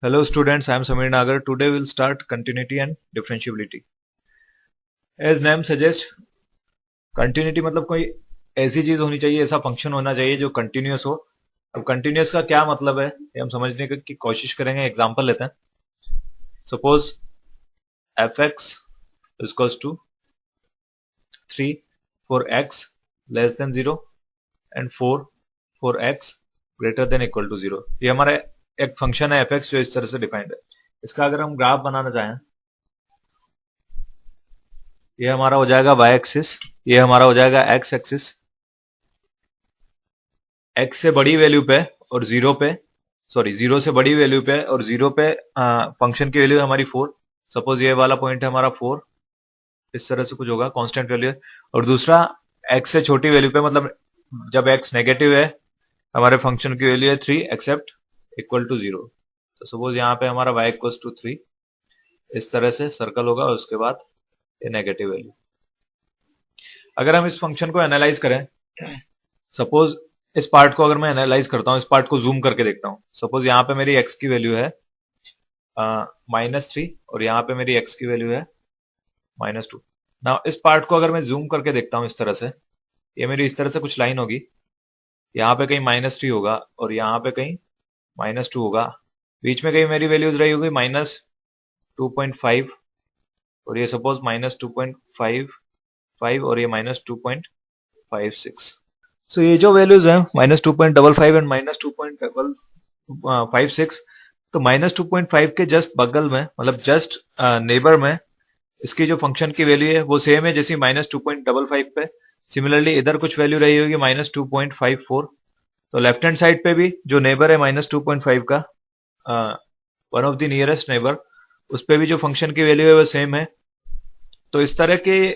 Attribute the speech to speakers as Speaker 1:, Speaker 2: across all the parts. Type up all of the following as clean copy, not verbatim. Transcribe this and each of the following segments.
Speaker 1: Hello students, I am Samir Nagar. Today we'll start continuity and differentiability. As name suggests, continuity मतलब कोई ऐसी चीज होनी चाहिए, ऐसा फंक्शन होना चाहिए जो कंटिन्यूअस हो। अब कंटिन्यूअस का क्या मतलब है ये हम समझने की कोशिश करेंगे। एग्जांपल लेते हैं। Suppose f x equals to 3 for x less than 0 and 4 for x greater than equal to 0। ये हमारा एक फंक्शन है एफ एक्स जो इस तरह से डिफाइंड है। इसका अगर हम ग्राफ बनाना चाहें, ये हमारा हो जाएगा वाई एक्सिस, ये हमारा हो जाएगा एक्स एक्सिस। एक्स से बड़ी वैल्यू पे और जीरो पे, सॉरी जीरो से बड़ी वैल्यू पे और जीरो पे फंक्शन की वैल्यू है हमारी 4। सपोज ये वाला पॉइंट है हमारा 4, इस तरह से कुछ होगा, कांस्टेंट वैल्यू है। और दूसरा एक्स से छोटी वैल्यू पे, मतलब जब एक्स नेगेटिव है हमारे फंक्शन की वैल्यू है 3 एक्सेप्ट इक्वल टू 0। तो सपोज यहाँ पे हमारा y इक्वल टू 3, इस तरह से सर्कल होगा और उसके बाद ये नेगेटिव वैल्यू। अगर हम इस फंक्शन को एनालाइज करें, सपोज इस पार्ट को अगर मैं एनालाइज करता हूं, इस पार्ट को जूम करके देखता हूं। सपोज यहाँ पे मेरी x की वैल्यू है -3 और यहाँ पे मेरी x की वैल्यू है -2। ना इस पार्ट को अगर मैं जूम करके देखता हूं इस तरह से, ये मेरी इस तरह से कुछ लाइन होगी, यहाँ पे कहीं -3 होगा और यहाँ पे कहीं -2 होगा। बीच में कहीं मेरी वैल्यूज रही होगी -2.5 और ये सपोज -2.55 और ये -2.56। सो ये जो वैल्यूज हैं -2.55 एंड -2.56, तो -2.5 के जस्ट बगल में, मतलब जस्ट नेबर में इसकी जो फंक्शन की वैल्यू है वो सेम है जैसी -2.55 पे। सिमिलरली इधर कुछ वैल्यू रही होगी -2.54। तो लेफ्ट हैंड साइड पे भी जो नेबर है -2.5 का, one of the nearest neighbour, उस पे भी जो फंक्शन की वैल्यू है वो सेम है। तो इस तरह के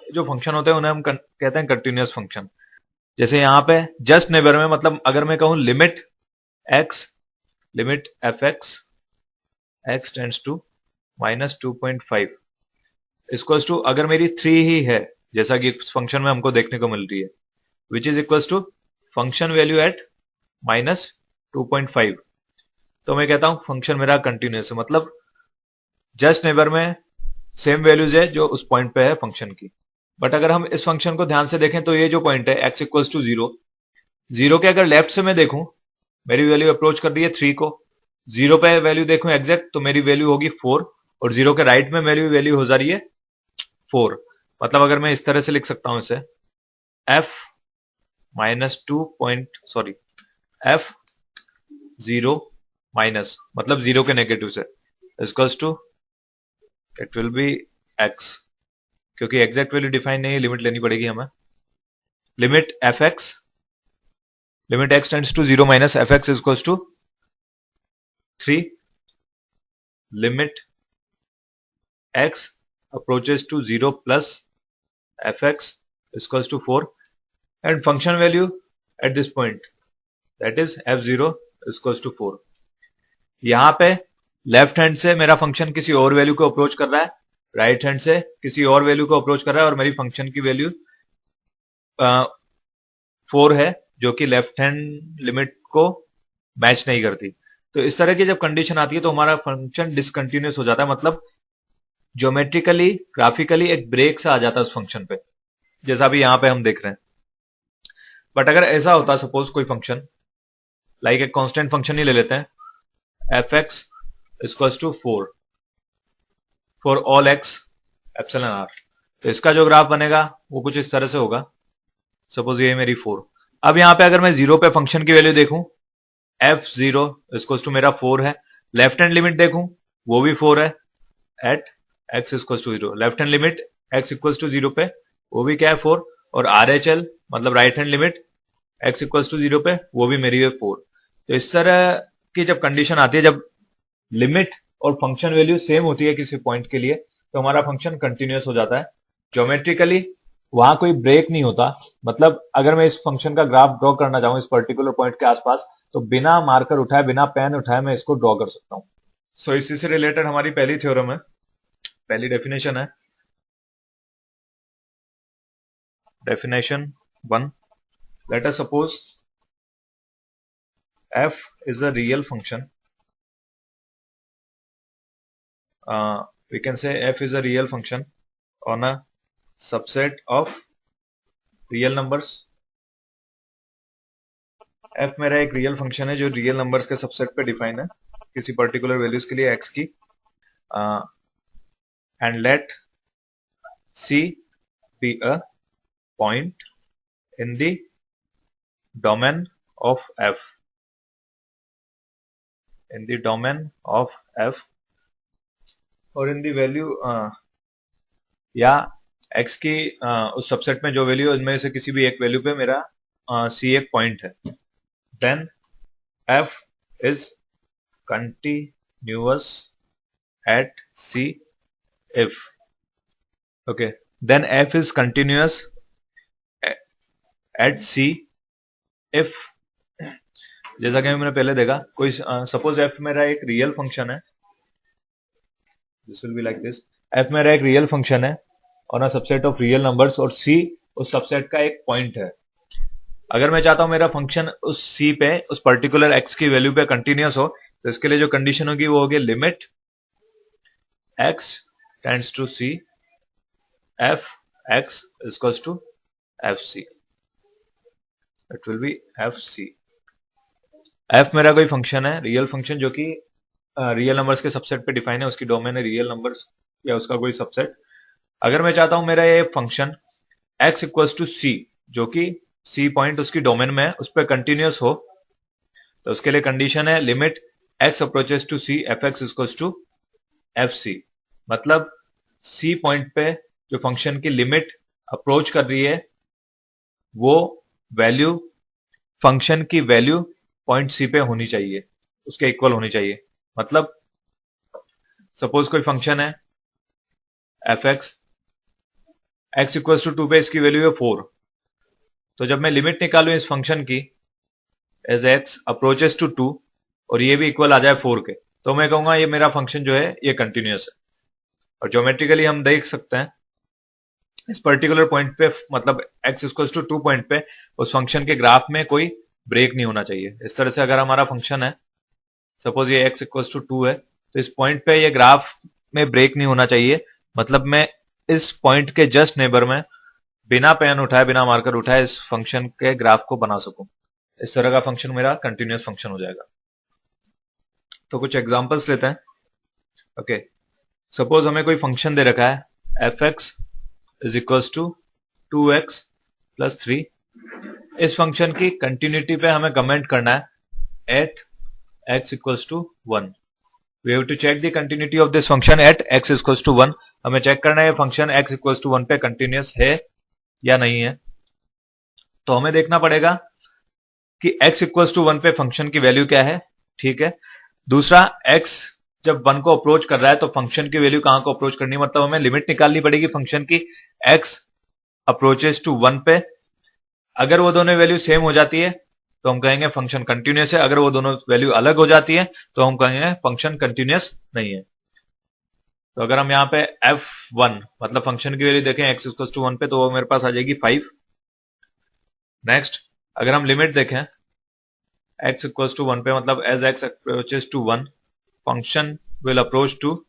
Speaker 1: जो फंक्शन होते हैं उन्हें हम कहते हैं कंटिन्यूअस फंक्शन। जैसे यहाँ पे जस्ट नेबर में, मतलब अगर मैं कहूं limit x, limit f x x tends to -2.5 equals to, अगर मेरी 3 ही है जैसा कि इस फंक्शन में हमको देखने को मिल रही है, which is equals to function value at -2.5, तो मैं कहता हूं फंक्शन मेरा कंटिन्यूअस है। मतलब जस्ट नेबर में सेम वैल्यूज है जो उस पॉइंट पे है फंक्शन की। बट अगर हम इस फंक्शन को ध्यान से देखें तो ये जो पॉइंट है एक्स इक्वल्स टू 0, 0 के अगर लेफ्ट से मैं देखूं, मेरी वैल्यू अप्रोच कर रही है 3 को। 0 पे वैल्यू देखूं एग्जैक्ट, तो मेरी वैल्यू होगी 4 और 0 के राइट में मेरी वैल्यू हो जा रही है 4। मतलब अगर मैं इस तरह से लिख सकता हूं इसे, f -2 point, sorry f 0 minus, मतलब 0 के नेगेटिव से, equals to, it will be x। क्योंकि एग्जैक्ट वैल्यू डिफाइन नहीं है, लिमिट लेनी पड़ेगी हमें। Limit f x, limit x tends to 0 minus f x equals to 3, limit x approaches to 0 plus fx equals to 4 and function value at this point, that is f0 equals to 4। यहां पे left hand से मेरा function किसी और value को approach कर रहा है, राइट हैंड से किसी और वैल्यू को अप्रोच कर रहा है, और मेरी फंक्शन की वैल्यू 4 है जो कि लेफ्ट हैंड लिमिट को मैच नहीं करती। तो इस तरह की जब कंडीशन आती है तो हमारा फंक्शन डिसकंटिन्यूस हो जाता है, मतलब ज्योमेट्रिकली ग्राफिकली एक ब्रेक सा आ जाता है उस फंक्शन पे, जैसा भी यहां पे हम देख रहे हैं। बट अगर ऐसा होता, सपोज कोई फंक्शन लाइक एक कांस्टेंट फंक्शन ही ले लेते हैं, f x equals to 4 for all x epsilon R, तो इसका जो ग्राफ बनेगा वो कुछ इस तरह से होगा। सपोज ये मेरी 4। अब यहां पे अगर मैं 0 पे फंक्शन की वैल्यू देखूं, f0 इक्वल्स टू मेरा 4 है। लेफ्ट हैंड लिमिट देखूं वो भी 4 है at x equals to 0। Left hand limit x equals to 0 पे वो भी क्या है 4, और RHL मतलब right hand limit x equals to 0 पे वो भी मेरी है 4। तो इस तरह की जब कंडीशन आती है, जब लिमिट और फंक्शन वैल्यू सेम होती है किसी पॉइंट के लिए, तो हमारा फंक्शन कंटिन्यूअस हो जाता है ज्योमेट्रिकली, वहां कोई ब्रेक नहीं होता। मतलब अगर मैं इस फंक्शन का ग्राफ ड्रॉ करना चाहूं इस पर्टिकुलर पॉइंट के आसपास, तो बिना मार्कर उठाए, बिना पेन उठाए मैं इसको ड्रॉ कर सकता हूं। सो इसी से रिलेटेड हमारी पहली थ्योरम है, पहली डेफिनेशन है, definition 1। Let us suppose f is a real function we can say f is a real function on a subset of real numbers. f मेरा एक रियल फंक्शन है जो रियल नंबर्स के सबसेट पे define है किसी particular values के लिए x की, and let c be a point in the domain of f, in the domain of f, और इन दी वैल्यू या x की उस सबसेट में जो वैल्यू है उनमें से किसी भी एक वैल्यू पे मेरा c एक पॉइंट है, then f is continuous at c if, okay, then f is continuous at c if, जैसा कि मैंने पहले देखा, कोई सपोज f मेरा एक रियल फंक्शन है, this will be like this, f मेरा एक रियल फंक्शन है on a subset of real numbers और c उस सबसेट का एक पॉइंट है। अगर मैं चाहता हूं मेरा फंक्शन उस c पे उस पर्टिकुलर x की वैल्यू पे कंटिन्यूअस हो, तो इसके लिए जो कंडीशन होगी वो होगी limit x tends to c f x equals to fc, it will be fc। f मेरा कोई फंक्शन है, रियल फंक्शन, जो कि रियल नंबर्स के सबसेट पे डिफाइन है, उसकी डोमेन है रियल नंबर्स या उसका कोई सबसेट। अगर मैं चाहता हूं मेरा ये function x equals to c, जो कि c पॉइंट उसकी डोमेन में है, उस पर कंटिन्यूअस हो, तो उसके लिए कंडीशन है limit x approaches to c fx equals to fc। मतलब c पॉइंट पे जो फंक्शन की लिमिट अप्रोच कर रही है वो वैल्यू, फंक्शन की वैल्यू पॉइंट c पे होनी चाहिए, उसके इक्वल होनी चाहिए। मतलब सपोज कोई फंक्शन है fx, x इक्वल्स टू 2 पे इसकी वैल्यू है 4, तो जब मैं लिमिट निकालू इस फंक्शन की एज x अप्रोचेस टू 2 और ये भी इक्वल आ जाए 4 के, तो मैं कहूंगा ये मेरा फंक्शन जो है ये कंटिन्यूअस है। और ज्योमेट्रिकली हम देख सकते हैं इस पर्टिकुलर पॉइंट पे, मतलब x इक्वल्स टू 2 पॉइंट पे उस फंक्शन के ग्राफ में कोई ब्रेक नहीं होना चाहिए। इस तरह से अगर हमारा फंक्शन है, सपोज ये x इक्वल्स टू 2 है, तो इस पॉइंट पे ये ग्राफ में ब्रेक नहीं होना चाहिए। मतलब मैं इस पॉइंट के जस्ट नेबर में बिना पेन उठाए, बिना मार्कर उठाए इस फंक्शन के ग्राफ को बना सकूं। इस तरह का फंक्शन मेरा कंटिन्यूअस फंक्शन हो जाएगा। तो कुछ एग्जांपल्स लेते हैं। ओके, सपोज हमें कोई फंक्शन दे रखा है fx is equals to 2x plus 3। इस फंक्शन की कंटिन्यूटी पे हमें कमेंट करना है at x equals to 1। We have to check the continuity of this function at x equals to 1। हमें चेक करना है ये फंक्शन x इक्वल्स टू 1 पे कंटिन्यूअस है या नहीं है। तो हमें देखना पड़ेगा कि x इक्वल्स टू 1 पे फंक्शन की वैल्यू क्या है, ठीक है। दूसरा, x जब 1 को अप्रोच कर रहा है तो फंक्शन की वैल्यू कहां को अप्रोच करनी है, मतलब हमें लिमिट निकालनी पड़ेगी फंक्शन की x अप्रोचेस टू 1 पे। अगर वो दोनों वैल्यू सेम हो जाती है तो हम कहेंगे फंक्शन कंटिन्यूअस है, अगर वो दोनों वैल्यू अलग हो जाती है तो हम कहेंगे फंक्शन कंटिन्यूअस नहीं है। तो अगर हम यहाँ पे f1 मतलब फंक्शन की वैल्यू देखें x इक्वल्स टू 1 पे, तो वो मेरे पास आ जाएगी 5। नेक्स्ट, अगर हम लिमिट देखें x इक्वल्स टू 1 पे, मतलब as x approaches to 1 function will approach to,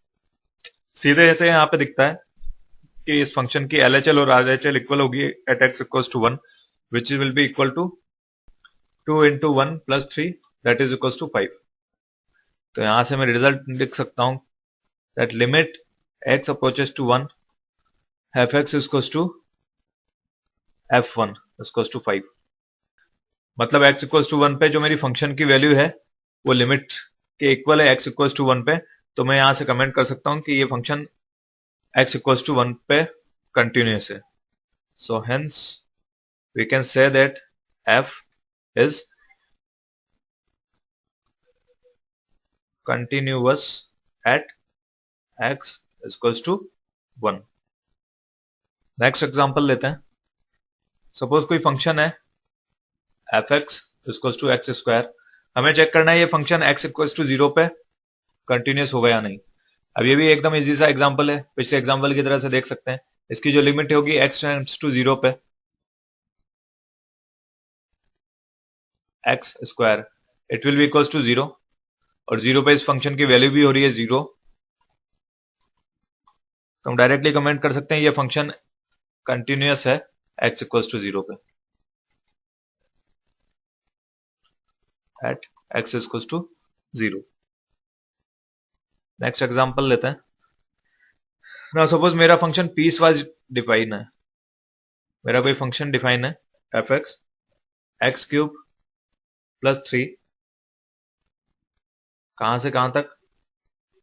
Speaker 1: सीधे ऐसे यहाँ पे दिखता है कि इस फंक्शन की LHL और RHL इक्वल होगी at x equals to 1, which will be equal to 2 into 1 plus 3 that is equals to 5। तो यहां से मैं रिजल्ट लिख सकता हूं that limit x approaches to 1 fx is equals to f1 is equals to 5। मतलब x equals to 1 पे जो मेरी फंक्शन की वैल्यू है वो लिमिट के इक्वल है x इक्वल्स टू 1 पे, तो मैं यहां से कमेंट कर सकता हूं कि ये फंक्शन x इक्वल्स टू 1 पे कंटिन्यूअस है। So hence we can say that f is continuous at x is equals to 1। Next example लेते हैं। सपोज कोई फंक्शन है fx equals to x square. हमें चेक करना है ये फंक्शन x इक्वल्स टू 0 पे कंटिन्यूअस होगा या नहीं। अब ये भी एकदम इजी सा एग्जांपल है, पिछले एग्जांपल की तरह से देख सकते हैं। इसकी जो लिमिट होगी x टेंड्स टू 0 पे x square, it will be equals to 0, और 0 पे इस फंक्शन की वैल्यू भी हो रही है 0। तो हम डायरेक्टली कमेंट कर सकते हैं ये फंक्शन कंटिन्यूअस है x इक्वल्स टू 0 पे, at x equals to 0। Next example लेते हैं। ना सपोज मेरा फंक्शन पीस वाइज डिफाइन है, मेरा कोई फंक्शन डिफाइन है एफ एक्स क्यूब प्लस 3, कहां से कहां तक,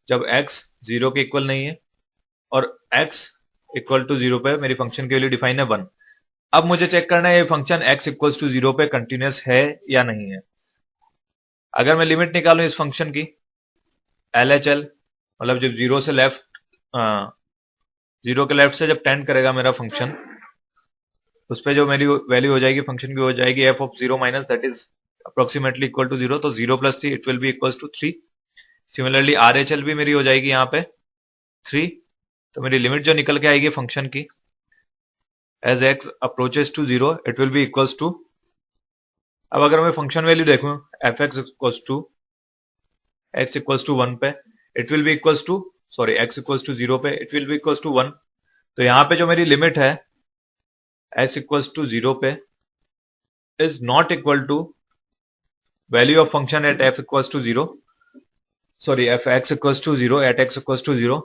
Speaker 1: जब x 0 के इक्वल नहीं है और x इक्वल टू 0 पे मेरी फंक्शन की वैल्यू डिफाइन है 1। अब मुझे चेक करना है ये फंक्शन x इक्वल्स टू 0 पे कंटिन्यूअस है या नहीं है। अगर मैं लिमिट निकालूं इस फंक्शन की LHL, मतलब जब 0 से लेफ्ट 0 के लेफ्ट से जब टेंड करेगा मेरा फंक्शन, उस पे जो मेरी वैल्यू हो जाएगी फंक्शन की हो जाएगी f of 0 minus that is approximately equal to 0, तो 0 plus 3 it will be equal to 3। Similarly RHL भी मेरी हो जाएगी यहाँ पे 3, तो मेरी लिमिट जो निकल के आएगी फंक्शन की as x approaches to 0 it will be equals to, अब अगर मैं फंक्शन वैल्यू देखूं एफ एक्स इक्वल्स टू 1 पे it will be equals to, sorry x equals to 0 पे it will be equals to 1। तो यहाँ पे जो मेरी लिमिट है x इक्वल्स टू 0 पे is not equal to value of function at f equals to 0, sorry f x equals to 0 at x equals to 0।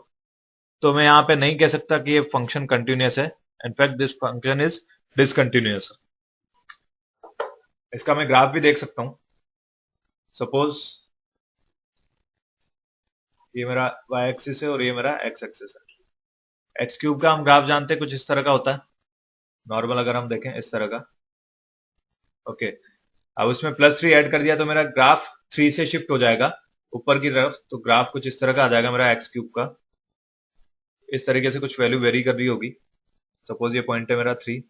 Speaker 1: तो मैं यहाँ पे नहीं कह सकता कि ये फंक्शन कंटिन्यूअस है, in fact this function is discontinuous. इसका मैं ग्राफ भी देख सकता हूं। सपोज ये मेरा y एक्सिस है और ये मेरा x एक्सिस है। एक्स क्यूब का हम ग्राफ जानते हैं, कुछ इस तरह का होता है नॉर्मल, अगर हम देखें इस तरह का। ओके, अब उसमें प्लस 3 ऐड कर दिया तो मेरा ग्राफ 3 से शिफ्ट हो जाएगा ऊपर की तरफ, तो ग्राफ कुछ इस तरह का आ जाएगा मेरा एक्स क्यूब का। इस तरीके से कुछ वैल्यू वेरी कर रही होगी। सपोज ये पॉइंट है मेरा 3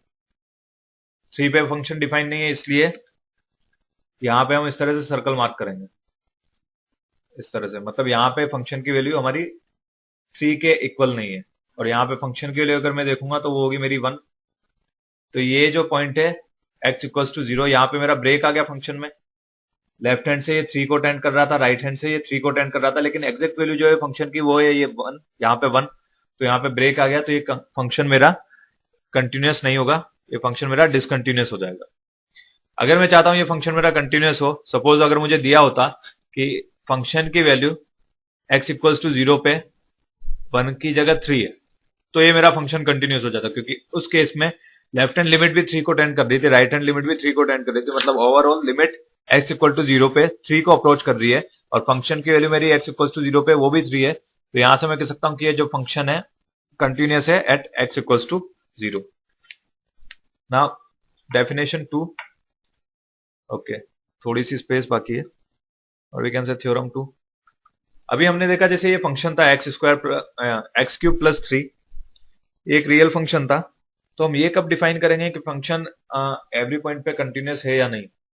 Speaker 1: पे फंक्शन डिफाइन नहीं है, इसलिए यहां पे हम इस तरह से सर्कल मार्क करेंगे, इस तरह से, मतलब यहाँ पे फंक्शन की वैल्यू हमारी 3 के इक्वल नहीं है, और यहाँ पे फंक्शन की वैल्यू अगर मैं देखूंगा तो वो होगी मेरी 1। तो ये जो पॉइंट है x इक्वल्स टू 0, यहाँ पे मेरा ब्रेक आ गया फंक्शन में। लेफ्ट हैंड से ये 3 को टेंड कर रहा था, राइट हैंड से ये 3 को टेंड कर रहा था, लेकिन एग्जैक्ट वैल्यू जो है फंक्शन की वो है ये 1, यहाँ पे 1। तो यहाँ पे ब्रेक आ गया, तो ये फंक्शन मेरा कंटिन्यूअस नहीं होगा, ये फंक्शन मेरा डिसकंटिन्यूअस हो जाएगा। अगर मैं चाहता हूं ये फंक्शन मेरा कंटिन्यूअस हो, सपोज अगर मुझे दिया होता कि फंक्शन की वैल्यू x इक्वल्स टू 0 पे 1 की जगह 3 है, तो ये मेरा फंक्शन कंटिन्यूअस हो जाता, क्योंकि उस केस में लेफ्ट हैंड लिमिट भी 3 को टेंड कर रही थी, राइट हैंड लिमिट भी 3 को टेंड कर रही थी, मतलब overall limit x equal to 0 पे 3 को अप्रोच कर रही है, और फंक्शन की वैल्यू मेरी x इक्वल्स टू 0 पे वो भी 3 है। तो यहां से मैं कह सकता हूं कि ये जो फंक्शन है कंटिन्यूअस है at x equals to 0। Now definition 2, okay, थोड़ी सी स्पेस बाकी है, और वी कैन से थ्योरम 2। अभी हमने देखा जैसे ये फंक्शन था एक्स क्यूब प्लस 3, एक रियल फंक्शन था, तो हम ये कब डिफाइन करेंगे कि फंक्शन एवरी पॉइंट पे कंटिन्यूअस है या नहीं।